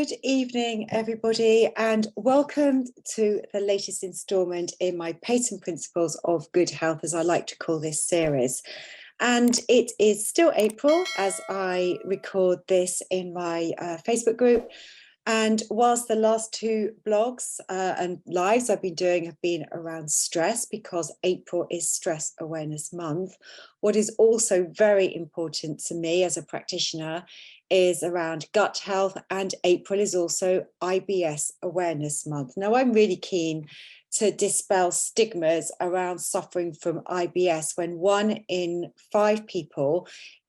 Good evening, everybody, and welcome to the latest instalment in my Peyton Principles of Good Health, as I like to call this series. And it is still April as I record this in my Facebook group. And whilst the last two blogs and lives I've been doing have been around stress, because April is Stress Awareness Month, what is also very important to me as a practitioner is around gut health, and April is also IBS Awareness Month. Now, I'm really keen to dispel stigmas around suffering from IBS when 1 in 5 people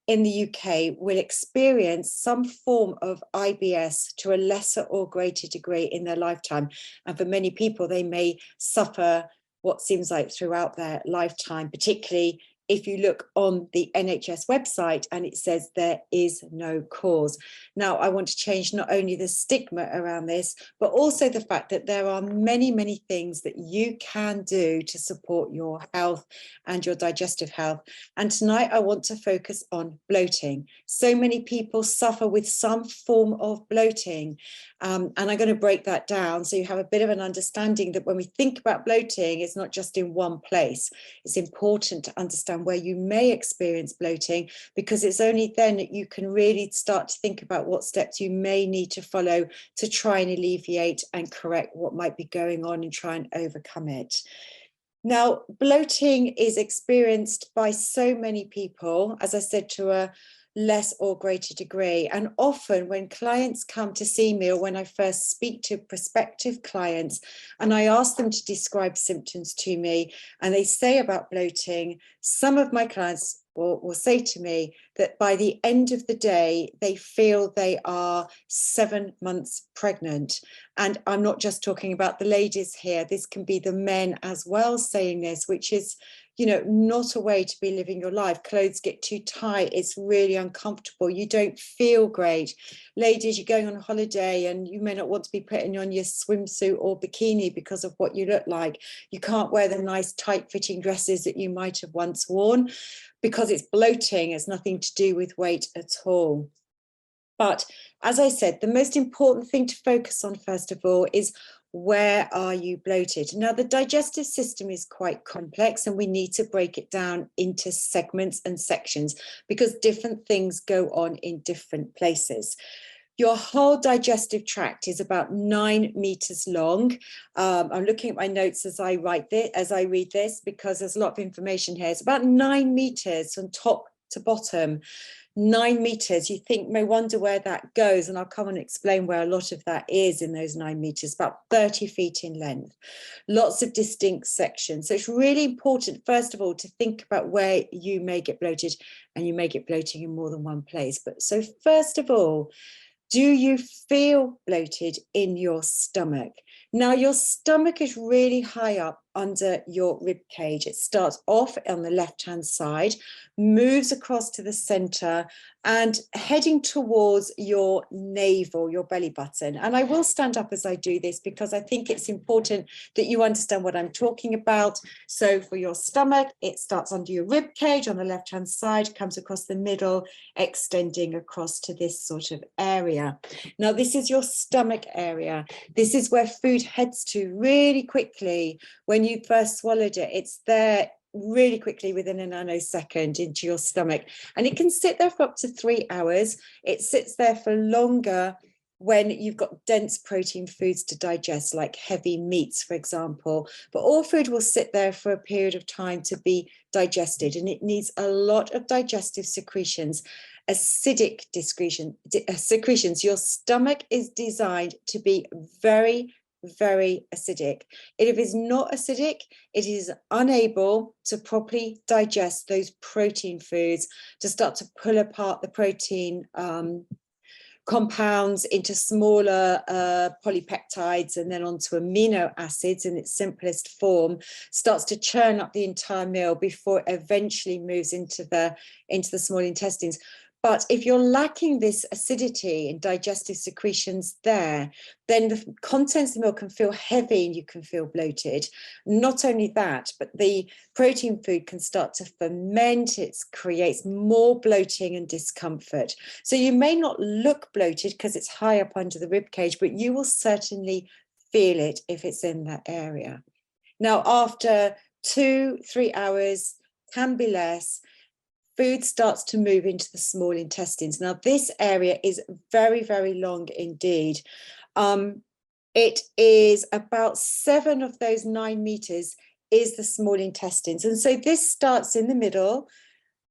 in the UK will experience some form of IBS to a lesser or greater degree in their lifetime. And for many people, they may suffer what seems like throughout their lifetime, particularly if you look on the NHS website and it says there is no cause. Now, I want to change not only the stigma around this, but also the fact that there are many, many things that you can do to support your health and your digestive health. And tonight I want to focus on bloating. So many people suffer with some form of bloating. And I'm going to break that down so you have a bit of an understanding that when we think about bloating, it's not just in one place. It's important to understand where you may experience bloating, because it's only then that you can really start to think about what steps you may need to follow to try and alleviate and correct what might be going on and try and overcome it. Now, bloating is experienced by so many people, as I said, to a less or greater degree. And often when clients come to see me, or when I first speak to prospective clients and I ask them to describe symptoms to me and they say about bloating, some of my clients will say to me that by the end of the day, they feel they are 7 months pregnant. And I'm not just talking about the ladies here. This can be the men as well saying this, which is, you know, not a way to be living your life. Clothes get too tight. It's really uncomfortable. You don't feel great. Ladies, you're going on holiday and you may not want to be putting on your swimsuit or bikini because of what you look like. You can't wear the nice tight fitting dresses that you might have once worn because it's bloating. It's nothing to do with weight at all. But as I said, the most important thing to focus on, first of all, is where are you bloated? Now, the digestive system is quite complex and we need to break it down into segments and sections because different things go on in different places. Your whole digestive tract is about 9 meters long. I'm looking at my notes as I read this, because there's a lot of information here. It's about 9 meters from top to bottom. 9 meters, you may wonder where that goes, and I'll come and explain where a lot of that is in those 9 meters, about 30 feet in length. Lots of distinct sections. So it's really important, first of all, to think about where you may get bloated, and you may get bloating in more than one place. But so first of all, do you feel bloated in your stomach? Now, your stomach is really high up under your rib cage. It starts off on the left-hand side, moves across to the center, and heading towards your navel, your belly button. And I will stand up as I do this because I think it's important that you understand what I'm talking about. So for your stomach, it starts under your rib cage on the left-hand side, comes across the middle, extending across to this sort of area. Now, this is your stomach area. This is where food heads to really quickly. When you first swallowed it, it's there really quickly within a nanosecond into your stomach, and it can sit there for up to 3 hours. It sits there for longer when you've got dense protein foods to digest, like heavy meats, for example. But all food will sit there for a period of time to be digested, and it needs a lot of digestive secretions, acidic secretions. Your stomach is designed to be very, very acidic. If it is not acidic, it is unable to properly digest those protein foods, to start to pull apart the protein compounds into smaller polypeptides and then onto amino acids in its simplest form, starts to churn up the entire meal before it eventually moves into the small intestines. But if you're lacking this acidity and digestive secretions there, then the contents of the milk can feel heavy and you can feel bloated. Not only that, but the protein food can start to ferment. It creates more bloating and discomfort. So you may not look bloated because it's high up under the rib cage, but you will certainly feel it if it's in that area. Now, after 2-3 hours, can be less, food starts to move into the small intestines. Now, this area is very, very long indeed. It is about 7 of those 9 meters is the small intestines. And so this starts in the middle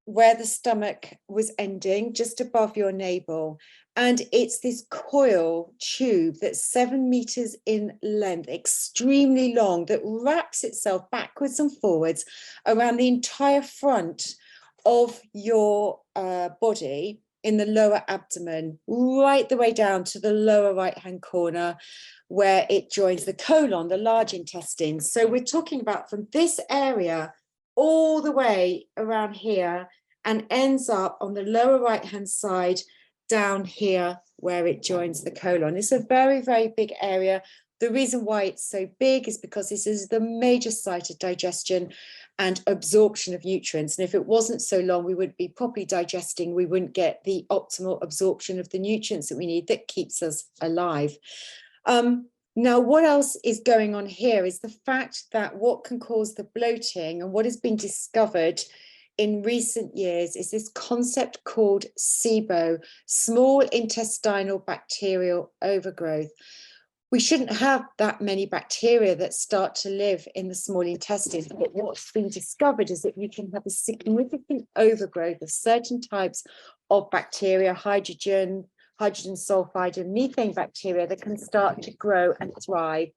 where the stomach was ending, just above your navel. And it's this coil tube that's 7 meters in length, extremely long, that wraps itself backwards and forwards around the entire front of your body in the lower abdomen, right the way down to the lower right-hand corner where it joins the colon, the large intestines. So we're talking about from this area all the way around here and ends up on the lower right-hand side down here where it joins the colon. It's a very, very big area. The reason why it's so big is because this is the major site of digestion and absorption of nutrients. And if it wasn't so long, we wouldn't be properly digesting. We wouldn't get the optimal absorption of the nutrients that we need that keeps us alive. Now, what else is going on here is the fact that what can cause the bloating and what has been discovered in recent years is this concept called SIBO, small intestinal bacterial overgrowth. We shouldn't have that many bacteria that start to live in the small intestines, but what's been discovered is that you can have a significant overgrowth of certain types of bacteria, hydrogen sulfide and methane bacteria that can start to grow and thrive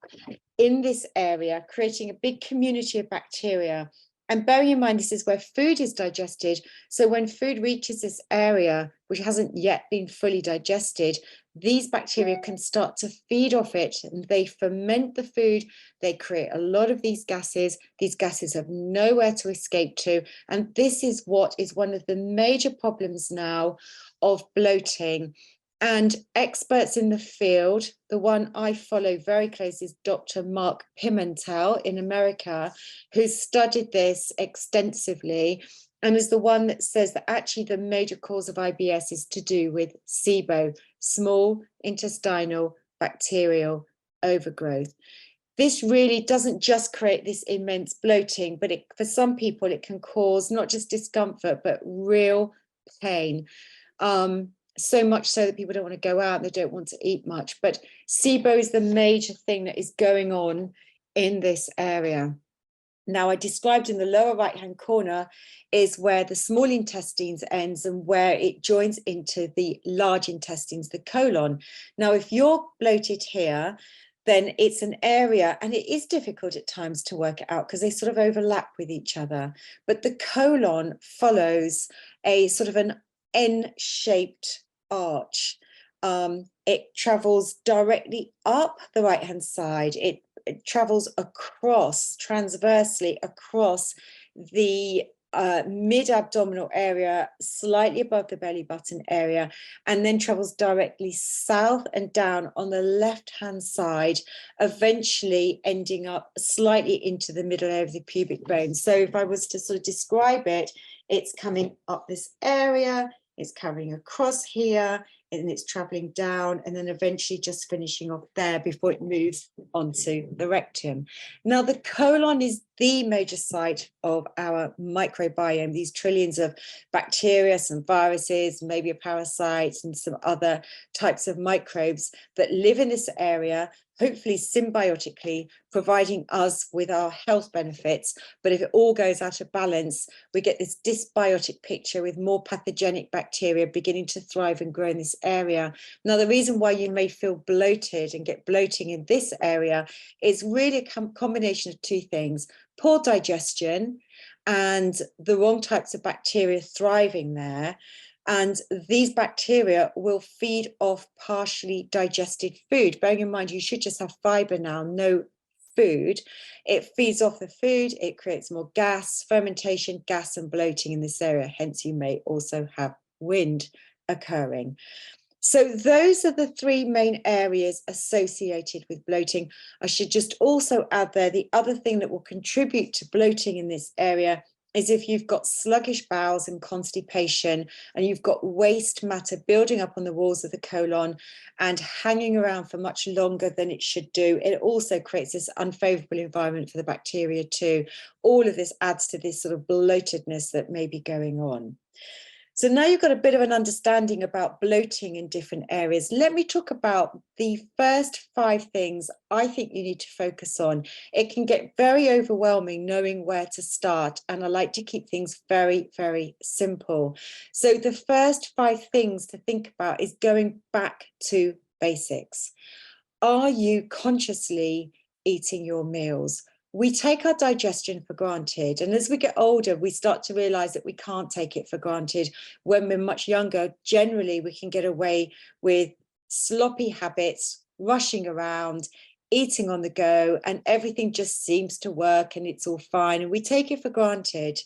in this area, creating a big community of bacteria. And bearing in mind, this is where food is digested. So when food reaches this area, which hasn't yet been fully digested, these bacteria can start to feed off it and they ferment the food. They create a lot of these gases. These gases have nowhere to escape to. And this is what is one of the major problems now of bloating. And experts in the field, the one I follow very closely is Dr. Mark Pimentel in America, who's studied this extensively and is the one that says that actually the major cause of IBS is to do with SIBO, small intestinal bacterial overgrowth. This really doesn't just create this immense bloating, but for some people it can cause not just discomfort, but real pain. So much so that people don't want to go out, they don't want to eat much. But SIBO is the major thing that is going on in this area. Now, I described in the lower right-hand corner is where the small intestines ends and where it joins into the large intestines, the colon. Now, if you're bloated here, then it's an area, and it is difficult at times to work it out because they sort of overlap with each other. But the colon follows a sort of an N-shaped arch. It travels directly up the right-hand side. It travels across, transversely across the mid-abdominal area, slightly above the belly button area, and then travels directly south and down on the left-hand side, eventually ending up slightly into the middle area of the pubic bone. So if I was to sort of describe it, it's coming up this area, it's carrying across here, and it's traveling down and then eventually just finishing off there before it moves onto the rectum. Now, the colon is the major site of our microbiome, these trillions of bacteria, some viruses, maybe a parasite, and some other types of microbes that live in this area, hopefully symbiotically, providing us with our health benefits. But if it all goes out of balance, we get this dysbiotic picture with more pathogenic bacteria beginning to thrive and grow in this area. Now, the reason why you may feel bloated and get bloating in this area is really a combination of two things: poor digestion and the wrong types of bacteria thriving there. And these bacteria will feed off partially digested food. Bearing in mind, you should just have fiber now, no food. It feeds off the food, it creates more gas, fermentation, gas and bloating in this area. Hence, you may also have wind occurring. So those are the three main areas associated with bloating. I should just also add there, the other thing that will contribute to bloating in this area is if you've got sluggish bowels and constipation, and you've got waste matter building up on the walls of the colon and hanging around for much longer than it should do. It also creates this unfavorable environment for the bacteria too. All of this adds to this sort of bloatedness that may be going on. So now you've got a bit of an understanding about bloating in different areas. Let me talk about the first 5 things I think you need to focus on. It can get very overwhelming knowing where to start, and I like to keep things very, very simple. So the first 5 things to think about is going back to basics. Are you consciously eating your meals? We take our digestion for granted. And as we get older, we start to realize that we can't take it for granted. When we're much younger, generally we can get away with sloppy habits, rushing around, eating on the go, and everything just seems to work and it's all fine. And we take it for granted.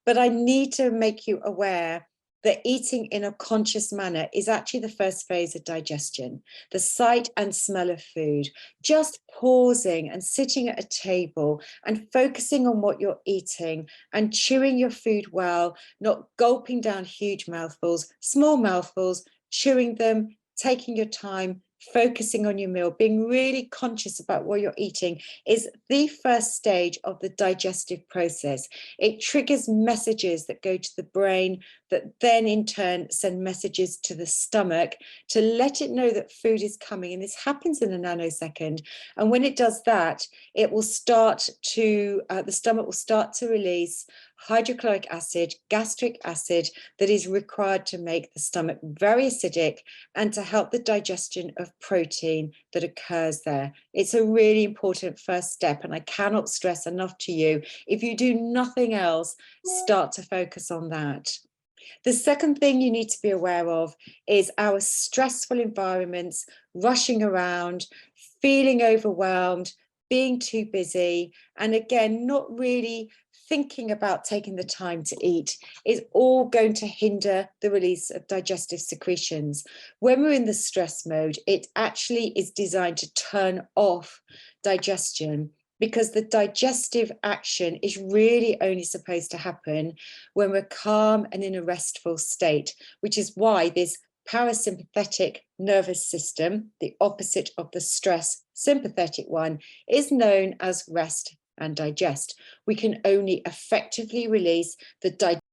But I need to make you aware that eating in a conscious manner is actually the first phase of digestion. The sight and smell of food, just pausing and sitting at a table and focusing on what you're eating and chewing your food well, not gulping down huge mouthfuls, small mouthfuls, chewing them, taking your time, focusing on your meal, being really conscious about what you're eating is the first stage of the digestive process. It triggers messages that go to the brain that then in turn send messages to the stomach to let it know that food is coming. And this happens in a nanosecond. And when it does that, it will start to, the stomach will start to release hydrochloric acid, gastric acid that is required to make the stomach very acidic and to help the digestion of protein that occurs there. It's a really important first step, and I cannot stress enough to you, if you do nothing else, start to focus on that. The second thing you need to be aware of is our stressful environments, rushing around, feeling overwhelmed, being too busy, and again, not really thinking about taking the time to eat is all going to hinder the release of digestive secretions. When we're in the stress mode, it actually is designed to turn off digestion, because the digestive action is really only supposed to happen when we're calm and in a restful state, which is why this parasympathetic nervous system, the opposite of the stress sympathetic one, is known as rest and digest. We can only effectively release the